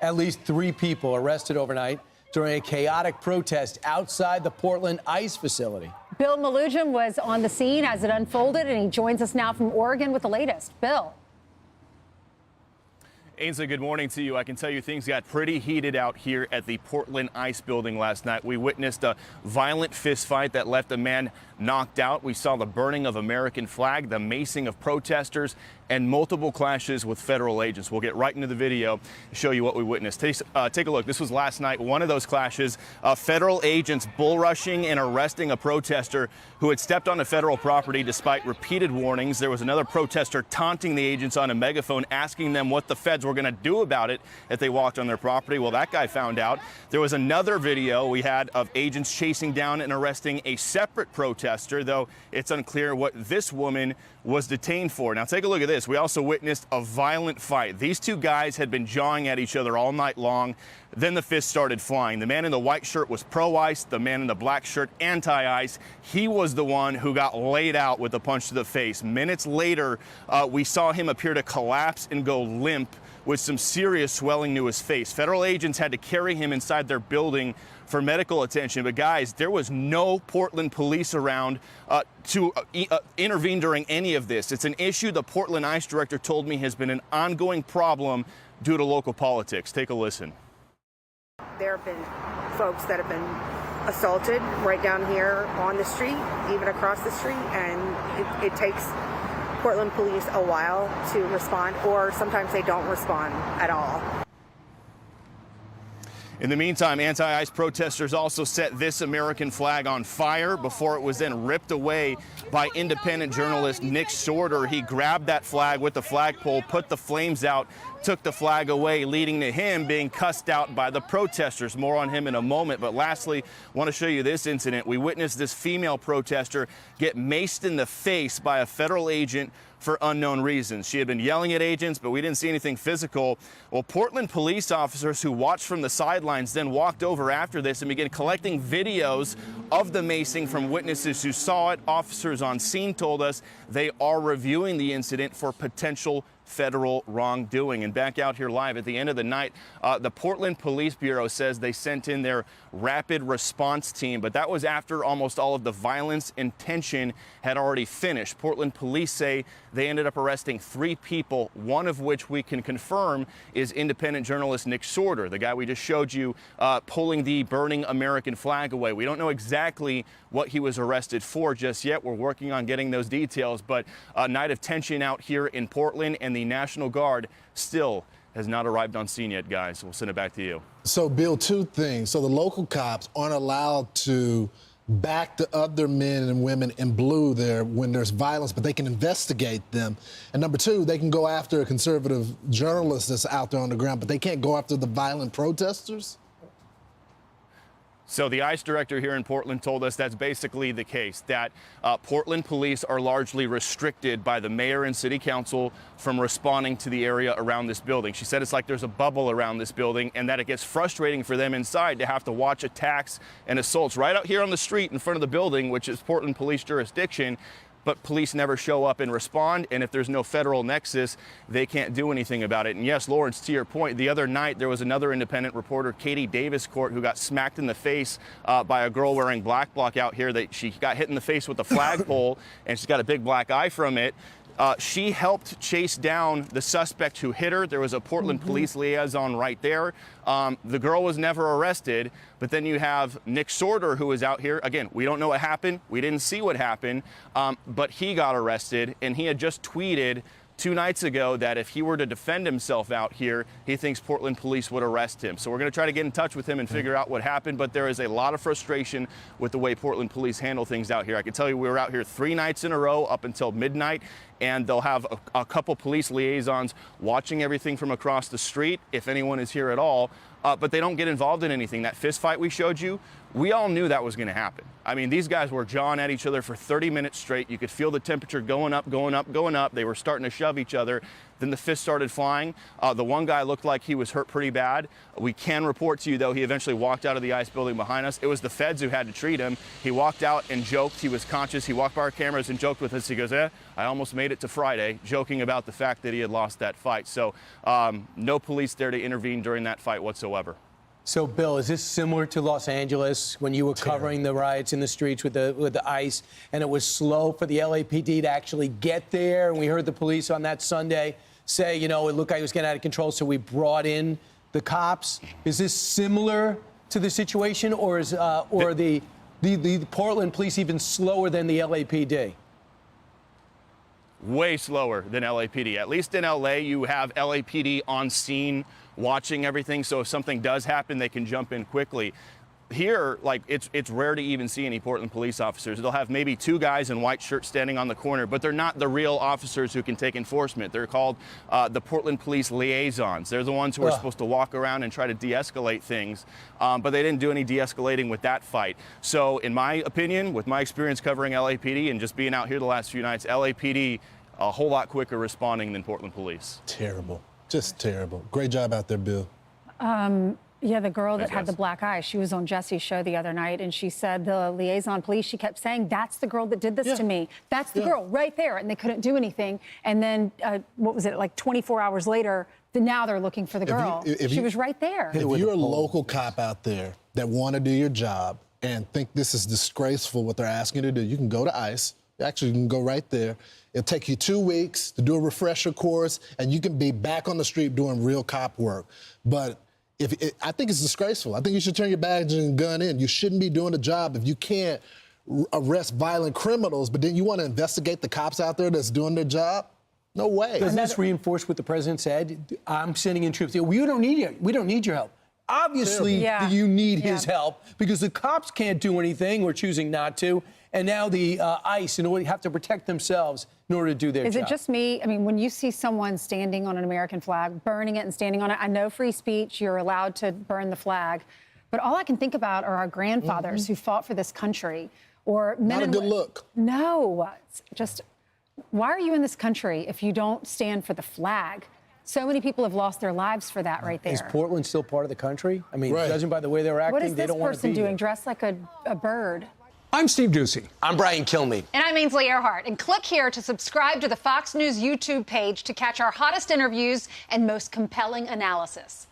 At least 3 people arrested overnight during a chaotic protest outside the Portland ICE facility. Bill Malugin was on the scene as it unfolded, and he joins us now from Oregon with the latest. Bill. Ainsley, good morning to you. I can tell you things got pretty heated out here at the Portland ICE building last night. We witnessed a violent fistfight that left a man knocked out. We saw the burning of American flag, the macing of protesters, and multiple clashes with federal agents. We'll get right into the video, show you what we witnessed. Take a look. This was last night, one of those clashes. Federal agents bull rushing and arresting a protester who had stepped onto federal property despite repeated warnings. There was another protester taunting the agents on a megaphone, asking them what the feds were going to do about it if they walked on their property. Well, that guy found out. There was another video we had of agents chasing down and arresting a separate protester, though it's unclear what this woman was detained for. Now take a look at this. We also witnessed a violent fight. These two guys had been jawing at each other all night long. Then the fists started flying. The man in the white shirt was pro-ICE. The man in the black shirt, anti-ICE. He was the one who got laid out with a punch to the face. Minutes later, we saw him appear to collapse and go limp with some serious swelling to his face. Federal agents had to carry him inside their building for medical attention. But guys, there was no Portland police around to intervene during any of this. It's an issue the Portland ICE director told me has been an ongoing problem due to local politics. Take a listen. There have been folks that have been assaulted right down here on the street, even across the street, and it takes Portland police a while to respond, or sometimes they don't respond at all. In the meantime, anti-ICE protesters also set this American flag on fire before it was then ripped away by independent journalist Nick Sorter. He grabbed that flag with the flagpole, put the flames out, took the flag away, leading to him being cussed out by the protesters. More on him in a moment. But lastly, I want to show you this incident. We witnessed this female protester get maced in the face by a federal agent for unknown reasons. She had been yelling at agents, but we didn't see anything physical. Well, Portland police officers who watched from the sidelines then walked over after this and began collecting videos of the macing from witnesses who saw it. Officers on scene told us they are reviewing the incident for potential federal wrongdoing. And back out here live at the end of the night, the Portland Police Bureau says they sent in their rapid response team, but that was after almost all of the violence and tension had already finished. Portland police say they ended up arresting 3 people, one of which we can confirm is independent journalist Nick Sorter, the guy we just showed you pulling the burning American flag away. We don't know exactly what he was arrested for just yet. We're working on getting those details, but a night of tension out here in Portland, and the National Guard still has not arrived on scene yet, guys. We'll send it back to you. So, Bill, 2 things. So the local cops aren't allowed to back the other men and women in blue there when there's violence, but they can investigate them. And number 2, they can go after a conservative journalist that's out there on the ground, but they can't go after the violent protesters? So the ICE director here in Portland told us that's basically the case, that Portland police are largely restricted by the mayor and city council from responding to the area around this building. She said it's like there's a bubble around this building, and that it gets frustrating for them inside to have to watch attacks and assaults right out here on the street in front of the building, which is Portland police jurisdiction. But police never show up and respond, and if there's no federal nexus, they can't do anything about it. And yes, Lawrence, to your point, the other night there was another independent reporter, Katie Davis-Court, who got smacked in the face by a girl wearing black bloc out here. She got hit in the face with a flagpole, and she's got a big black eye from it. She helped chase down the suspect who hit her. There was a Portland police liaison right there. The girl was never arrested, but then you have Nick Sorter, who was out here. Again, we don't know what happened. We didn't see what happened, but he got arrested, and he had just tweeted 2 nights ago that if he were to defend himself out here, he thinks Portland police would arrest him. So we're going to try to get in touch with him and figure out what happened, but there is a lot of frustration with the way Portland police handle things out here. I can tell you we were out here 3 nights in a row up until midnight, and they'll have a couple police liaisons watching everything from across the street, if anyone is here at all, but they don't get involved in anything. That fist fight we showed you, we all knew that was going to happen. I mean, these guys were jawing at each other for 30 minutes straight. You could feel the temperature going up, going up, going up. They were starting to shove each other. Then the fists started flying. The one guy looked like he was hurt pretty bad. We can report to you, though, he eventually walked out of the ice building behind us. It was the feds who had to treat him. He walked out and joked. He was conscious. He walked by our cameras and joked with us. He goes, I almost made it to Friday, joking about the fact that he had lost that fight. So no police there to intervene during that fight whatsoever. So, Bill, is this similar to Los Angeles when you were covering the riots in the streets with the ice, and it was slow for the LAPD to actually get there? And we heard the police on that Sunday say, you know, it looked like it was getting out of control, so we brought in the cops. Is this similar to the situation, or is the Portland police even slower than the LAPD? Way slower than LAPD. At least in LA, you have LAPD on scene watching everything, so if something does happen, they can jump in quickly. Here, like, it's rare to even see any Portland police officers. They'll have maybe two guys in white shirts standing on the corner, but they're not the real officers who can take enforcement. They're called the Portland Police Liaisons. They're the ones who are supposed to walk around and try to de-escalate things, but they didn't do any de-escalating with that fight. So in my opinion, with my experience covering LAPD and just being out here the last few nights, LAPD a whole lot quicker responding than Portland police. Terrible. Just terrible. Great job out there, Bill. Yeah, the girl that had the black eye, she was on Jesse's show the other night, and she said the liaison police, she kept saying, that's the girl that did this to me. That's the girl right there. And they couldn't do anything. And then, what was it, like 24 hours later, now they're looking for the girl. She was right there. If you're a local cop out there that want to do your job and think this is disgraceful what they're asking you to do, you can go to ICE. Actually, you can go right there. It'll take you 2 weeks to do a refresher course, and you can be back on the street doing real cop work. But I think it's disgraceful. I think you should turn your badge and gun in. You shouldn't be doing a job if you can't arrest violent criminals, but then you want to investigate the cops out there that's doing their job? No way. Doesn't this reinforce what the president said? I'm sending in troops. We don't need you. We don't need your help. Obviously, you need his help because the cops can't do anything or choosing not to. And now the ICE, in order have to protect themselves in order to do their job. Is it just me? I mean, when you see someone standing on an American flag, burning it and standing on it, I know free speech, you're allowed to burn the flag. But all I can think about are our grandfathers who fought for this country, or men. Not a good look. No, it's just, why are you in this country if you don't stand for the flag? So many people have lost their lives for that right there. Is Portland still part of the country? I mean, judging by the way they're acting, what is they don't want to be person doing, here. dressed like a bird? I'm Steve Ducey. I'm Brian Kilmeade. And I'm Ainsley Earhart. And click here to subscribe to the Fox News YouTube page to catch our hottest interviews and most compelling analysis.